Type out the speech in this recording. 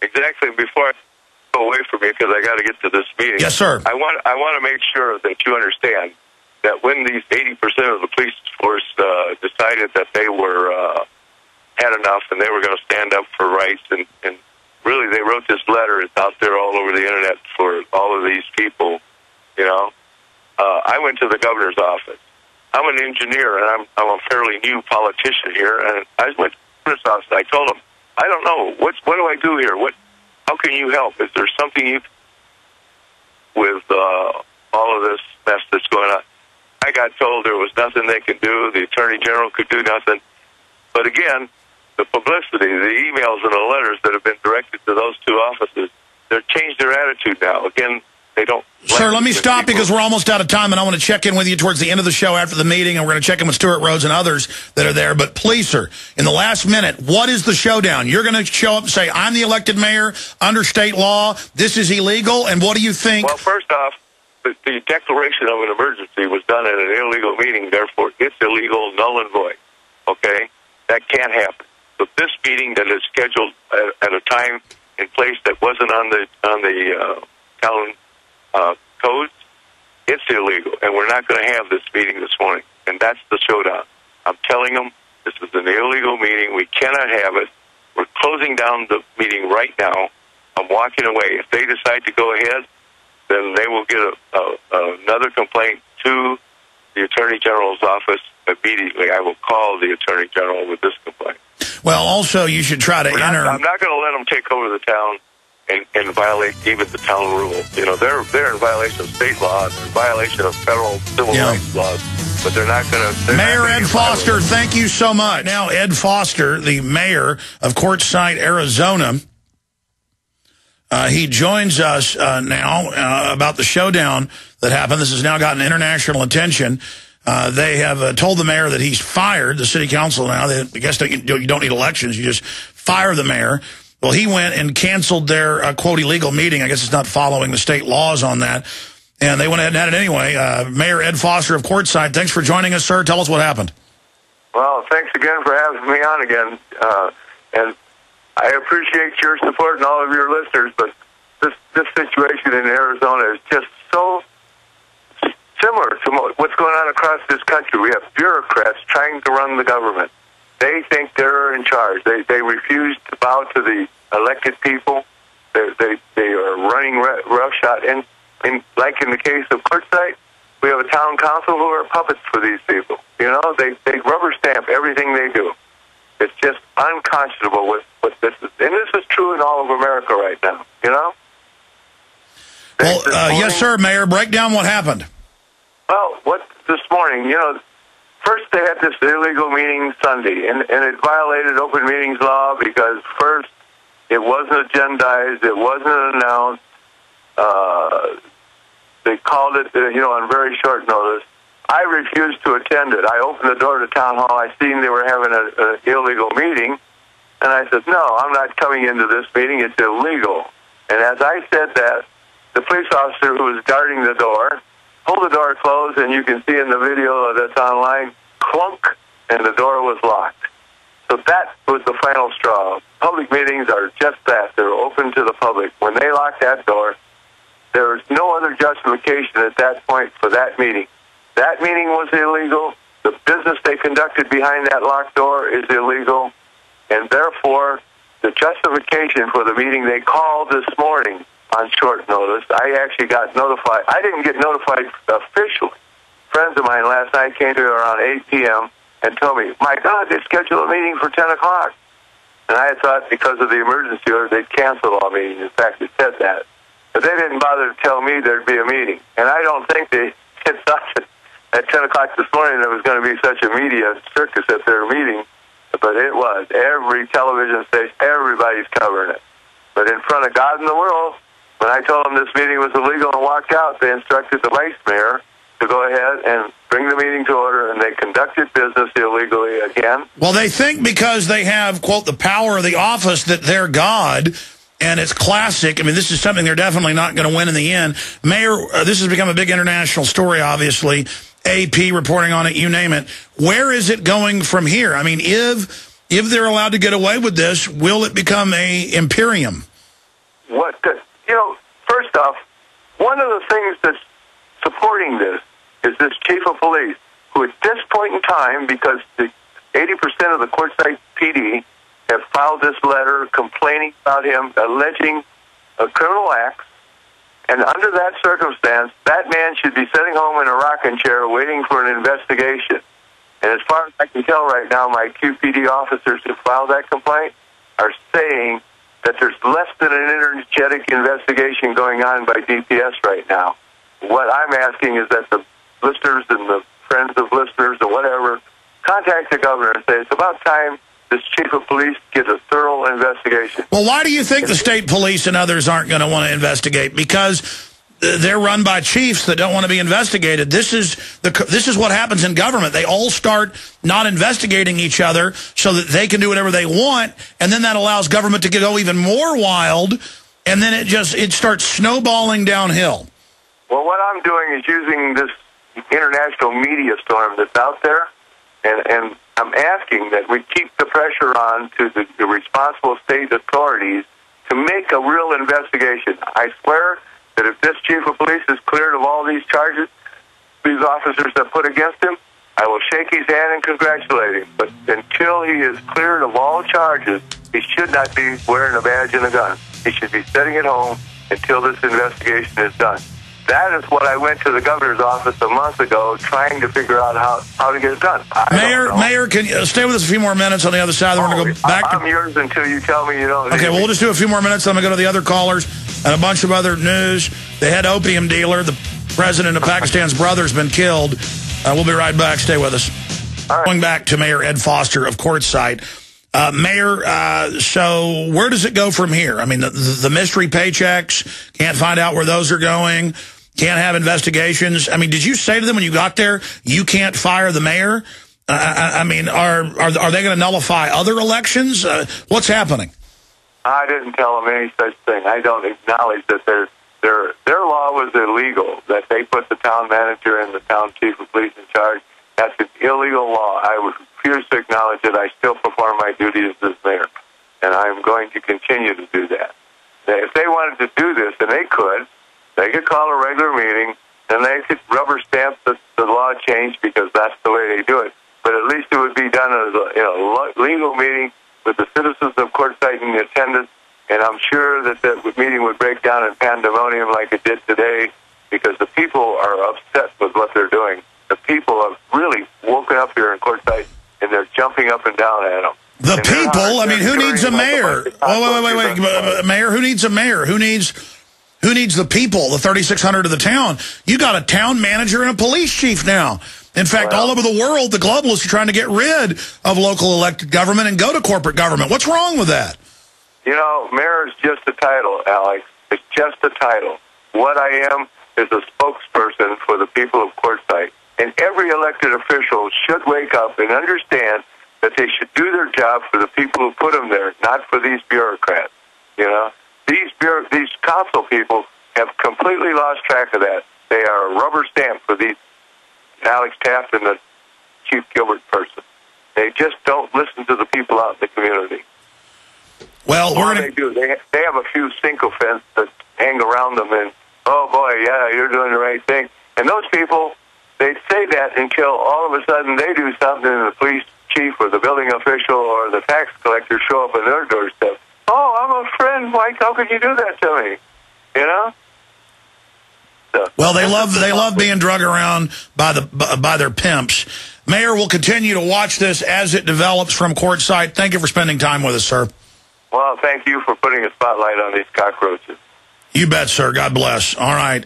Exactly. Before I go away from you, because I got to get to this meeting. Yes, sir. I want to make sure that you understand that when these 80% of the police force decided that they were had enough and they were going to stand up for rights, and really they wrote this letter. It's out there all over the internet for all of these people. You know, I went to the governor's office. I'm an engineer, and I'm a fairly new politician here. And I went to the governor's office. I told him, I don't know what do I do here. How can you help? Is there something you with all of this mess that's going on? I got told there was nothing they could do. The Attorney General could do nothing. But again, the publicity, the emails and the letters that have been directed to those two offices, they've changed their attitude now. Again, they don't. Sir, let me stop because we're almost out of time, and I want to check in with you towards the end of the show after the meeting, and we're going to check in with Stuart Rhodes and others that are there. But please, sir, in the last minute, what is the showdown? You're going to show up and say, I'm the elected mayor under state law. This is illegal. And what do you think? Well, first off, the declaration of an emergency was done at an illegal meeting. Therefore, it's illegal, null and void. Okay? That can't happen. So this meeting that is scheduled at a time and place that wasn't on the town codes, it's illegal, and we're not going to have this meeting this morning. And that's the showdown. I'm telling them this is an illegal meeting. We cannot have it. We're closing down the meeting right now. I'm walking away. If they decide to go ahead, then they will get another complaint to the Attorney General's office immediately. I will call the Attorney General with this complaint. Well, also, you should try to enter. I'm not going to let them take over the town and violate even the town rules. You know, they're in violation of state law, they're in violation of federal civil rights laws, but they're not going to. Mayor Ed Foster, thank you so much. Now, Ed Foster, the mayor of Quartzsite, Arizona, he joins us now about the showdown that happened. This has now gotten international attention. They have told the mayor that he's fired, the city council now. I guess you don't need elections. You just fire the mayor. Well, he went and canceled their, quote, illegal meeting. I guess it's not following the state laws on that. And they went ahead and had it anyway. Mayor Ed Foster of Quartzsite, thanks for joining us, sir. Tell us what happened. Well, thanks again for having me on again. And I appreciate your support and all of your listeners, but this situation in Arizona is just so similar to what's going on across this country. We have bureaucrats trying to run the government. They think they're in charge. They refuse to bow to the elected people. They are running roughshod. And like in the case of Quartzsite, we have a town council who are puppets for these people. You know, they rubber stamp everything they do. It's just unconscionable what this is. And this is true in all of America right now, you know? Well, yes, sir, Mayor. Break down what happened. Well, this morning, you know, first they had this illegal meeting Sunday, and it violated open meetings law because first it wasn't agendized, it wasn't announced. They called it, on very short notice. I refused to attend it. I opened the door to town hall. I seen they were having an illegal meeting, and I said, no, I'm not coming into this meeting. It's illegal. And as I said that, the police officer who was guarding the door pulled the door closed, and you can see in the video that's online, clunk, and the door was locked. So that was the final straw. Public meetings are just that. They're open to the public. When they lock that door, there is no other justification at that point for that meeting. That meeting was illegal. The business they conducted behind that locked door is illegal. And therefore, the justification for the meeting they called this morning on short notice, I actually got notified. I didn't get notified officially. Friends of mine last night came to me around 8 p.m. and told me, my God, they scheduled a meeting for 10 o'clock. And I had thought because of the emergency order, they'd cancel all meetings. In fact, it said that. But they didn't bother to tell me there'd be a meeting. And I don't think they thought that at 10 o'clock this morning there was going to be such a media circus at their meeting. But it was. Every television station, everybody's covering it. But in front of God and the world, when I told them this meeting was illegal and walked out, they instructed the vice mayor to go ahead and bring the meeting to order, and they conducted business illegally again. Well, they think because they have, quote, the power of the office that they're God, and it's classic. I mean, this is something they're definitely not going to win in the end. Mayor, this has become a big international story, obviously. AP reporting on it, you name it. Where is it going from here? I mean, if they're allowed to get away with this, will it become a imperium? First off, one of the things that's supporting this is this chief of police, who at this point in time, because the 80% of the Quartzsite PD have filed this letter complaining about him, alleging criminal acts, and under that circumstance, that man should be sitting home in a rocking chair waiting for an investigation. And as far as I can tell right now, my QPD officers who filed that complaint are saying that there's less than an energetic investigation going on by DPS right now. What I'm asking is that the listeners and the friends of listeners or whatever contact the governor and say it's about time this chief of police gets a thorough investigation. Well, why do you think the state police and others aren't going to want to investigate? Because they're run by chiefs that don't want to be investigated. This is what happens in government. They all start not investigating each other so that they can do whatever they want, and then that allows government to go even more wild, and then it starts snowballing downhill. Well, what I'm doing is using this international media storm that's out there, and I'm asking that we keep the pressure on to the responsible state authorities to make a real investigation. I swear that if this chief of police is cleared of all these charges, these officers have put against him, I will shake his hand and congratulate him. But until he is cleared of all charges, he should not be wearing a badge and a gun. He should be sitting at home until this investigation is done. That is what I went to the governor's office a month ago trying to figure out how to get it done. Mayor, can you stay with us a few more minutes on the other side? We're going to go back I'm yours until you tell me you don't. Okay, well, we'll just do a few more minutes. Then I'm going to go to the other callers and a bunch of other news. The head opium dealer, the president of Pakistan's brother, has been killed. We'll be right back. Stay with us. All right. Going back to Mayor Ed Foster of Quartzsite. Mayor, so where does it go from here? I mean, the mystery paychecks, can't find out where those are going. Can't have investigations. I mean, did you say to them when you got there, you can't fire the mayor? I mean, are they going to nullify other elections? What's happening? I didn't tell them any such thing. I don't acknowledge that their law was illegal, that they put the town manager and the town chief of police in charge. That's an illegal law. I refuse to acknowledge it. I still perform my duty as this mayor, and I'm going to continue to do that. If they wanted to do this, and they could call a regular meeting, and they could rubber stamp the law change because that's the way they do it. But at least it would be done as a legal meeting with the citizens of Quartzsite in attendance, and I'm sure that the meeting would break down in pandemonium like it did today because the people are upset with what they're doing. The people have really woken up here in Quartzsite, and they're jumping up and down at them. The people? I mean, who needs a mayor? Wait. Mayor, who needs a mayor? Who needs the people, the 3,600 of the town? You got a town manager and a police chief now. In fact, all over the world, the globalists are trying to get rid of local elected government and go to corporate government. What's wrong with that? Mayor is just a title, Alex. It's just a title. What I am is a spokesperson for the people of Quartzsite. And every elected official should wake up and understand that they should do their job for the people who put them there, not for these bureaucrats. These council people have completely lost track of that. They are a rubber stamp for these Alex Taft and the Chief Gilbert person. They just don't listen to the people out in the community. Well, they do. They have a few sycophants that hang around them and, oh boy, yeah, you're doing the right thing. And those people, they say that until all of a sudden they do something and the police chief or the building official or the tax collector show up on their doorstep. Oh, I'm a friend, Mike. How could you do that to me? So, well, they love being drug around by their pimps. Mayor, we'll continue to watch this as it develops from Quartzsite. Thank you for spending time with us, sir. Well, thank you for putting a spotlight on these cockroaches. You bet, sir. God bless. All right.